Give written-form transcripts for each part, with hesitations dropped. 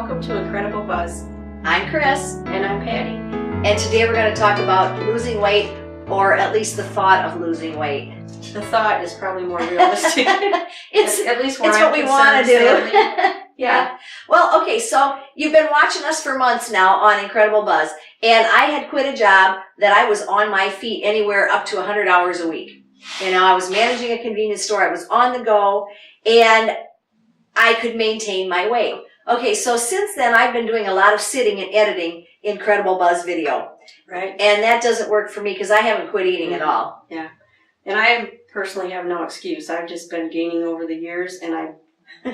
welcome to Incredible Buzz. I'm Chris, And I'm Patty. and today we're going to talk about losing weight, or at least the thought of losing weight. The thought is probably more realistic. It's at least where it's I'm what we want to concerned, do. Sally. Yeah. Well, okay, so you've been watching us for months now on Incredible Buzz, and I had quit a job that I was on my feet anywhere up to 100 hours a week. You know, I was managing a convenience store, I was on the go, and I could maintain my weight. Okay, so since then I've been doing a lot of sitting and editing Incredible Buzz video. Right. And that doesn't work for me because I haven't quit eating at all. Yeah. And I personally have no excuse. I've just been gaining over the years, and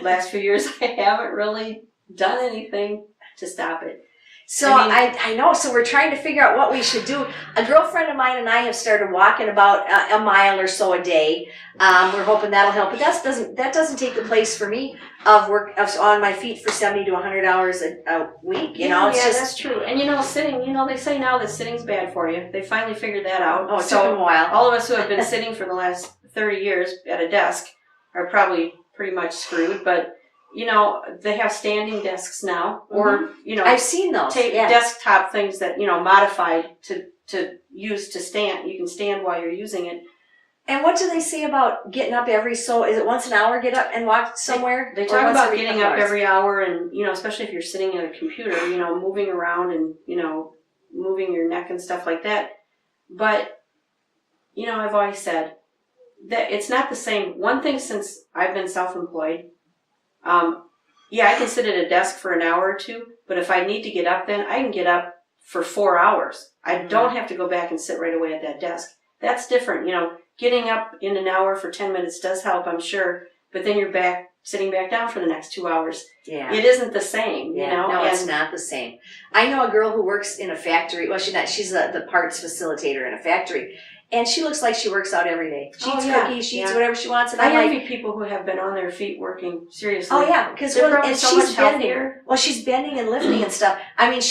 last few years I haven't really done anything to stop it. So I know, so we're trying to figure out what we should do. A girlfriend of mine and I have started walking about a mile or so a day. We're hoping that'll help, but that doesn't take the place for me of on my feet for 70 to 100 hours a week. You know, it's just, that's true. And sitting, they say now that sitting's bad for you. They finally figured that out. Oh, it took them a while. All of us who have been sitting for the last 30 years at a desk are probably pretty much screwed, but they have standing desks now, or, I've seen those. Desktop things that, modified to use to stand. You can stand while you're using it. And what do they say about getting up is it once an hour, get up and walk somewhere? They talk about getting up every hour, and, especially if you're sitting at a computer, moving around and, moving your neck and stuff like that. But, I've always said that it's not the same. One thing, since I've been self-employed, I can sit at a desk for an hour or two, but if I need to get up, then I can get up for 4 hours. I don't have to go back and sit right away at that desk. That's different. Getting up in an hour for 10 minutes does help, I'm sure, but then you're back, sitting back down for the next 2 hours. Yeah. It isn't the same, No, it's not the same. I know a girl who works in a factory. Well, she's the parts facilitator in a factory. And she looks like she works out every day. She eats cookies, she eats whatever she wants. And I envy people who have been on their feet working seriously. Oh yeah, because she's bending. Well, she's bending and lifting and stuff. I mean,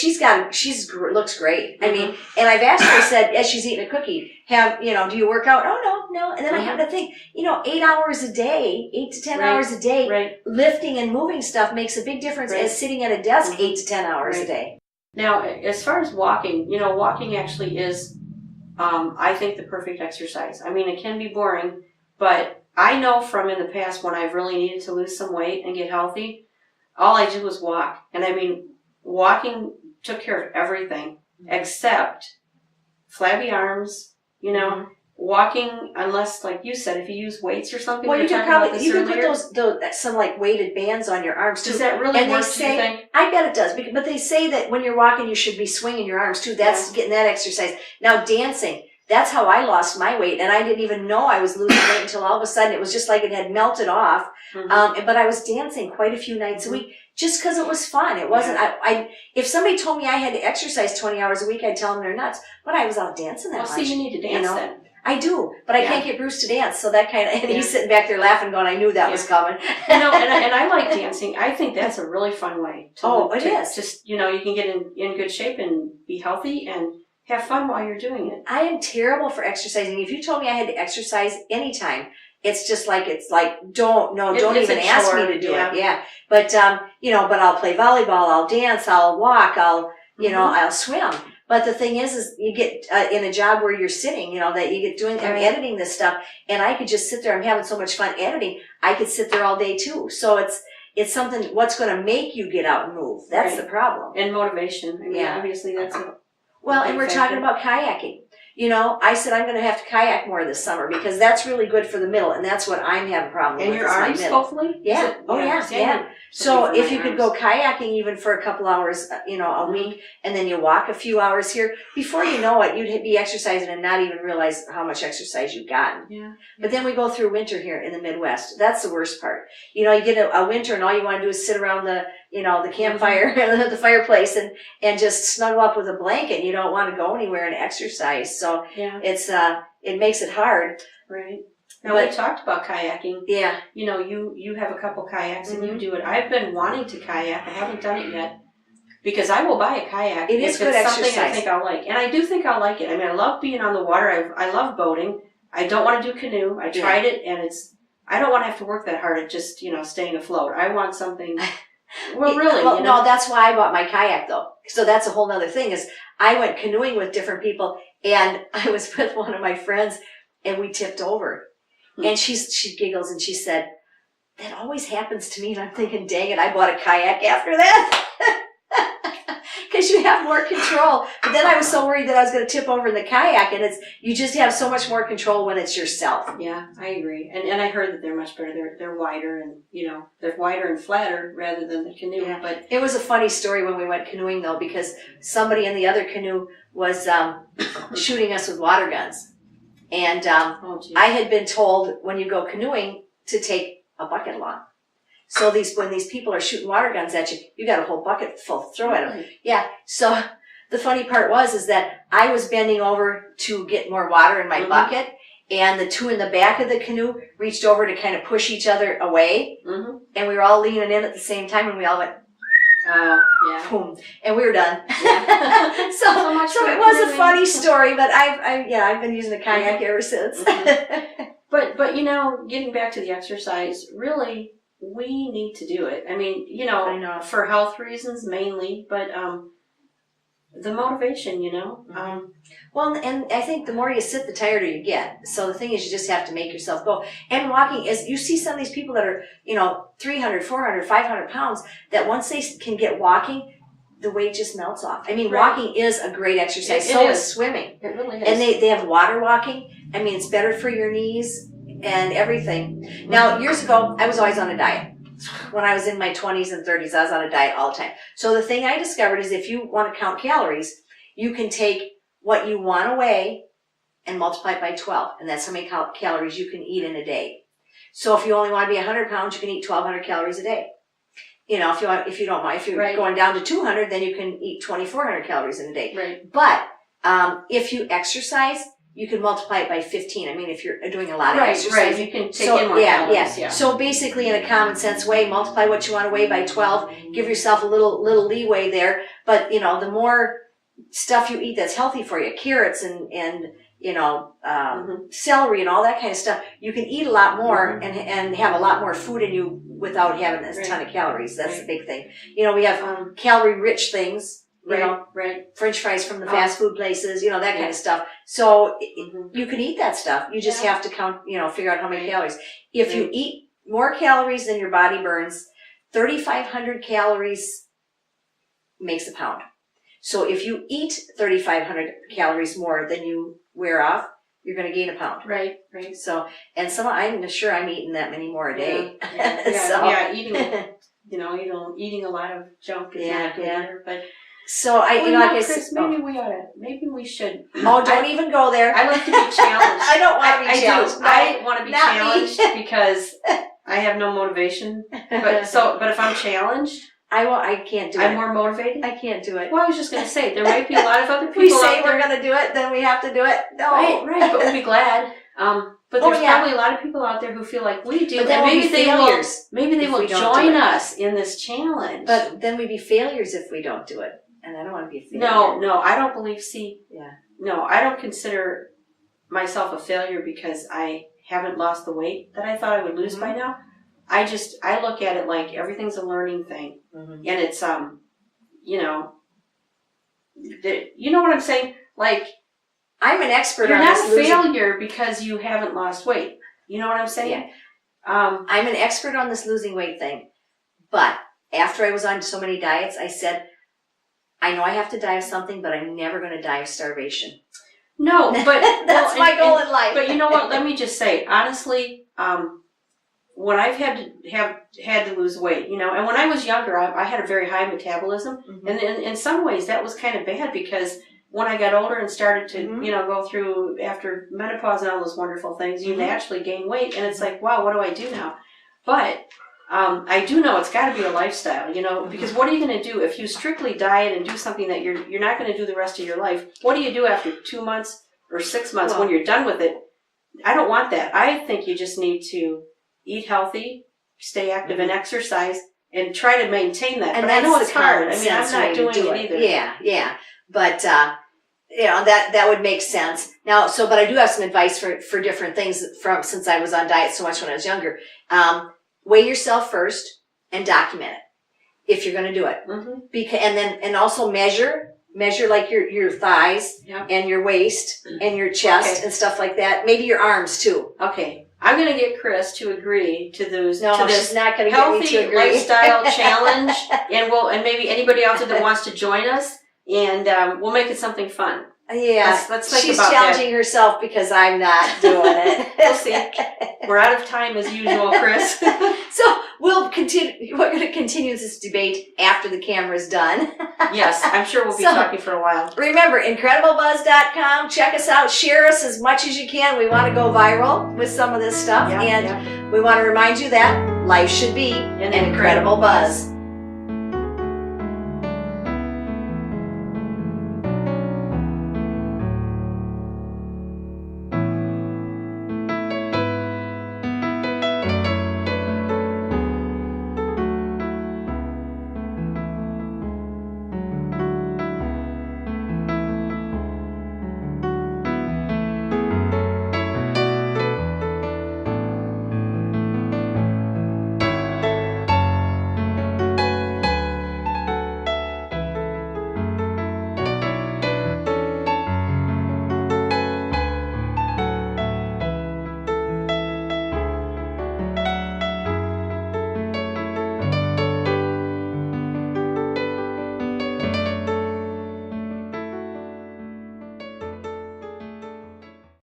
looks great. I mean, and I've asked her, said, as she's eating a cookie, do you work out? Oh no. And then I have to think, 8 hours a day, 8 to 10 hours a day, lifting and moving stuff makes a big difference as sitting at a desk 8 to 10 hours a day. Now, as far as walking, walking actually is, I think, the perfect exercise. I mean, it can be boring, but I know from in the past when I've really needed to lose some weight and get healthy, all I did was walk. And I mean, walking took care of everything except flabby arms, walking, unless, like you said, if you use weights or something. Well, you can put those some like weighted bands on your arms too. Does that really work, do you think? I bet it does, but they say that when you're walking, you should be swinging your arms too. That's getting that exercise. Now, dancing, that's how I lost my weight, and I didn't even know I was losing weight until all of a sudden it was just like it had melted off. But I was dancing quite a few nights a week just because it was fun. It wasn't. If somebody told me I had to exercise 20 hours a week, I'd tell them they're nuts. But I was out dancing that much. Well, see, you need to dance then. I do, but I can't get Bruce to dance, so that kind of, and he's sitting back there laughing going, I knew that was coming. And I like dancing. I think that's a really fun way to it is. Just, you can get in good shape and be healthy and have fun while you're doing it. I am terrible for exercising. If you told me I had to exercise anytime, it's don't even ask me to do it. Yeah. But, but I'll play volleyball, I'll dance, I'll walk, I'll swim. But the thing is you get in a job where you're sitting, that you get doing, I'm editing this stuff, and I could just sit there. I'm having so much fun editing. I could sit there all day too. So it's something, what's going to make you get out and move. That's the problem. And motivation. I mean, obviously that's and we're talking about kayaking. I said I'm going to have to kayak more this summer because that's really good for the middle, and that's what I'm having a problem with. And your arms, hopefully? Yeah. Yeah. So if you could go kayaking even for a couple hours, a week, and then you walk a few hours here, before you know it, you'd be exercising and not even realize how much exercise you've gotten. Yeah. But then we go through winter here in the Midwest. That's the worst part. You get a winter and all you want to do is sit around the campfire, the fireplace, and just snuggle up with a blanket. You don't want to go anywhere and exercise. So it makes it hard. Right. Now, we talked about kayaking. Yeah. You have a couple kayaks and you do it. I've been wanting to kayak. I haven't done it yet because I will buy a kayak if it's something exercise. I think I'll like. And I do think I'll like it. I mean, I love being on the water. I love boating. I don't want to do canoe. I tried it, and I don't want to have to work that hard at just, staying afloat. I want something Well, really, Well, you know? no, that's why I bought my kayak though. So that's a whole nother thing is I went canoeing with different people and I was with one of my friends and we tipped over. And she giggles and she said, that always happens to me. And I'm thinking, dang it, I bought a kayak after that. Because you have more control. But then I was so worried that I was going to tip over in the kayak, and you just have so much more control when it's yourself. Yeah, I agree. And I heard that they're much better. They're wider and, you know, they're wider and flatter rather than the canoe. Yeah. But it was a funny story when we went canoeing though, because somebody in the other canoe was shooting us with water guns. And I had been told when you go canoeing to take a bucket along. So when these people are shooting water guns at you, you got a whole bucket full to throw at them. Yeah. So the funny part is that I was bending over to get more water in my bucket, and the two in the back of the canoe reached over to kind of push each other away, and we were all leaning in at the same time, and we all went, yeah, boom, and we were done. Yeah. so it was a funny story, but I've been using the kayak ever since. But you know, getting back to the exercise, really, we need to do it. I mean, you know, I know. for health reasons mainly, but the motivation, you know. Well, and I think the more you sit, the tireder you get. So the thing is, you just have to make yourself go. And walking is, you see some of these people that are, you know, 300, 400, 500 pounds, that once they can get walking, the weight just melts off. I mean, walking is a great exercise. So is swimming. It really is. And they have water walking. I mean, it's better for your knees and everything. Now, years ago, I was always on a diet. When I was in my 20s and 30s, I was on a diet all the time. So the thing I discovered is if you want to count calories, you can take what you want to weigh and multiply it by 12. And that's how many calories you can eat in a day. So if you only want to be 100 pounds, you can eat 1,200 calories a day. You know, if you don't mind, if you're going down to 200, then you can eat 2,400 calories in a day. Right. But if you exercise, you can multiply it by 15. I mean, if you're doing a lot of exercise. Right, you can take in more calories. Yeah. So basically, in a common sense way, multiply what you want to weigh by 12. Give yourself a little leeway there. But, you know, the more stuff you eat that's healthy for you, carrots and you know, celery and all that kind of stuff, you can eat a lot more and have a lot more food in you without having this ton of calories. That's the big thing. You know, we have calorie-rich things. You know, French fries from the fast food places, you know, that kind of stuff. So you can eat that stuff. You just have to count, you know, figure out how many calories. If you eat more calories than your body burns, 3,500 calories makes a pound. So if you eat 3,500 calories more than you wear off, you're going to gain a pound. Right. So, and I'm sure I'm eating that many more a day. Eating, you know, eating a lot of junk is not good either, but. So Chris, maybe we should. Oh, don't even go there. I like to be challenged. I don't want to be challenged. I want to be challenged because I have no motivation. But if I'm challenged, I can't do it. I'm more motivated. I can't do it. Well, I was just going to say there might be a lot of other people. We say we're going to do it, then we have to do it. No, right. But we'll be glad. But there's probably a lot of people out there who feel like we do, but then and maybe they will join us in this challenge. But then we'd be failures if we don't do it. And I don't want to be a failure. No, I don't believe, no, I don't consider myself a failure because I haven't lost the weight that I thought I would lose by now. I look at it like everything's a learning thing. And it's, you know what I'm saying? Like, I'm an expert on this. You're not a failure failure because you haven't lost weight. You know what I'm saying? Yeah. I'm an expert on this losing weight thing. But after I was on so many diets, I said, I know I have to die of something, but I'm never going to die of starvation. No, but that's my goal in life. But you know what? Let me just say, honestly, when I've had to lose weight, you know, and when I was younger, I had a very high metabolism, and in some ways that was kind of bad because when I got older and started to, you know, go through after menopause and all those wonderful things, you naturally gain weight, and it's like, wow, what do I do now? But I do know it's got to be a lifestyle, you know, because what are you going to do if you strictly diet and do something that you're not going to do the rest of your life? What do you do after 2 months or 6 months when you're done with it? I don't want that. I think you just need to eat healthy, stay active and exercise, and try to maintain that. And but I know it's hard. I mean, I'm not doing it either. Yeah. But, you know, that would make sense. Now, but I do have some advice for different things since I was on diet so much when I was younger. Weigh yourself first and document it. if you're going to do it. Mm-hmm. And also measure like your thighs and your waist and your chest and stuff like that. Maybe your arms too. Okay. I'm going to get Chris to agree to this she's not going to get me to agree. lifestyle challenge, and maybe anybody out there that wants to join us, and we'll make it something fun. Yes, let's think she's about challenging herself because I'm not doing it. We'll see. We're out of time as usual, Chris. So we'll continue. We're going to continue this debate after the camera's done. Yes, I'm sure we'll be talking for a while. Remember, IncredibleBuzz.com. Check us out. Share us as much as you can. We want to go viral with some of this stuff, and we want to remind you that life should be an incredible buzz.